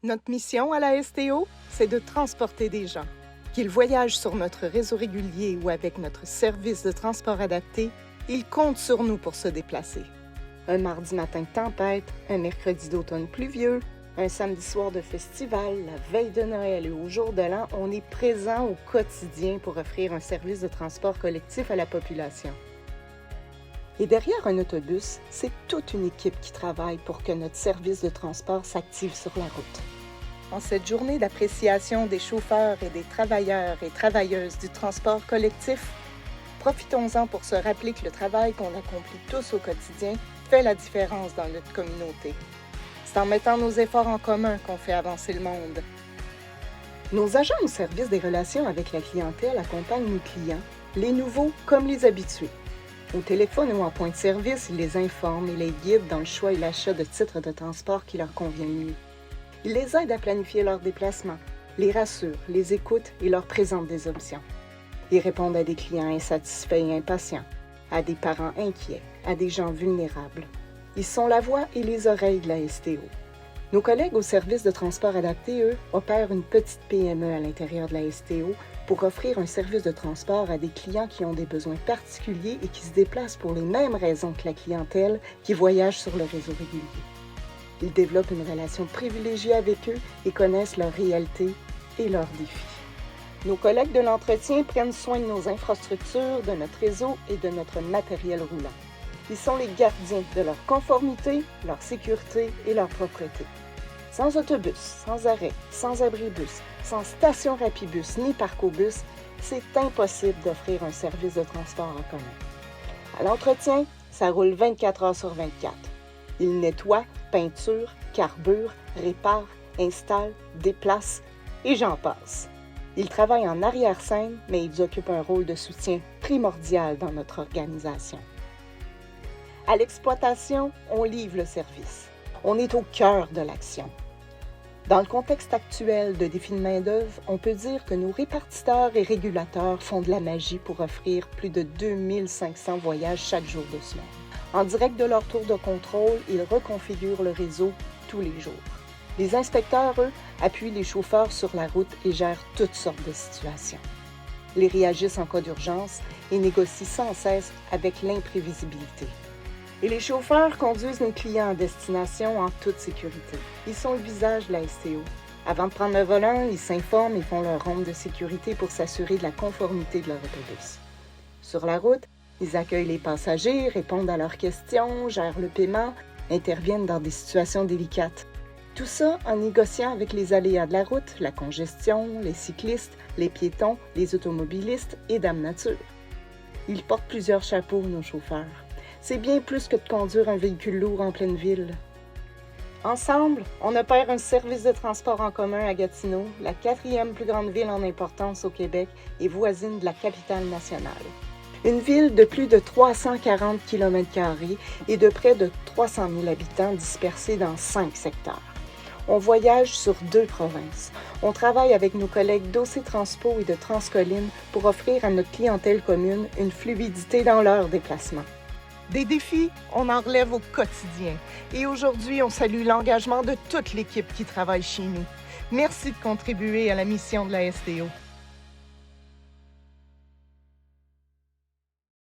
Notre mission à la STO, c'est de transporter des gens. Qu'ils voyagent sur notre réseau régulier ou avec notre service de transport adapté, ils comptent sur nous pour se déplacer. Un mardi matin de tempête, un mercredi d'automne pluvieux, un samedi soir de festival, la veille de Noël et au jour de l'an, on est présent au quotidien pour offrir un service de transport collectif à la population. Et derrière un autobus, c'est toute une équipe qui travaille pour que notre service de transport s'active sur la route. En cette journée d'appréciation des chauffeurs et des travailleurs et travailleuses du transport collectif, profitons-en pour se rappeler que le travail qu'on accomplit tous au quotidien fait la différence dans notre communauté. C'est en mettant nos efforts en commun qu'on fait avancer le monde. Nos agents au service des relations avec la clientèle accompagnent nos clients, les nouveaux comme les habitués. Au téléphone ou en point de service, ils les informent et les guident dans le choix et l'achat de titres de transport qui leur convient le mieux. Ils les aident à planifier leurs déplacements, les rassurent, les écoutent et leur présentent des options. Ils répondent à des clients insatisfaits et impatients, à des parents inquiets, à des gens vulnérables. Ils sont la voix et les oreilles de la STO. Nos collègues au service de transport adapté, eux, opèrent une petite PME à l'intérieur de la STO pour offrir un service de transport à des clients qui ont des besoins particuliers et qui se déplacent pour les mêmes raisons que la clientèle qui voyage sur le réseau régulier. Ils développent une relation privilégiée avec eux et connaissent leurs réalités et leurs défis. Nos collègues de l'entretien prennent soin de nos infrastructures, de notre réseau et de notre matériel roulant. Ils sont les gardiens de leur conformité, leur sécurité et leur propreté. Sans autobus, sans arrêt, sans abribus, sans station Rapibus ni Parcobus, c'est impossible d'offrir un service de transport en commun. À l'entretien, ça roule 24 heures sur 24. Ils nettoient, peinturent, carburent, réparent, installent, déplacent et j'en passe. Ils travaillent en arrière-scène, mais ils occupent un rôle de soutien primordial dans notre organisation. À l'exploitation, on livre le service. On est au cœur de l'action. Dans le contexte actuel de défi de main-d'œuvre, on peut dire que nos répartiteurs et régulateurs font de la magie pour offrir plus de 2500 voyages chaque jour de semaine. En direct de leur tour de contrôle, ils reconfigurent le réseau tous les jours. Les inspecteurs, eux, appuient les chauffeurs sur la route et gèrent toutes sortes de situations. Ils réagissent en cas d'urgence et négocient sans cesse avec l'imprévisibilité. Et les chauffeurs conduisent nos clients à destination en toute sécurité. Ils sont le visage de la STO. Avant de prendre le volant, ils s'informent et font leur ronde de sécurité pour s'assurer de la conformité de leur autobus. Sur la route, ils accueillent les passagers, répondent à leurs questions, gèrent le paiement, interviennent dans des situations délicates. Tout ça en négociant avec les aléas de la route, la congestion, les cyclistes, les piétons, les automobilistes et Dame Nature. Ils portent plusieurs chapeaux, nos chauffeurs. C'est bien plus que de conduire un véhicule lourd en pleine ville. Ensemble, on opère un service de transport en commun à Gatineau, la 4e plus grande ville en importance au Québec et voisine de la capitale nationale. Une ville de plus de 340 km² et de près de 300 000 habitants dispersés dans 5 secteurs. On voyage sur 2 provinces. On travaille avec nos collègues d'OC Transpo et de Transcolline pour offrir à notre clientèle commune une fluidité dans leurs déplacements. Des défis, on en relève au quotidien. Et aujourd'hui, on salue l'engagement de toute l'équipe qui travaille chez nous. Merci de contribuer à la mission de la STO.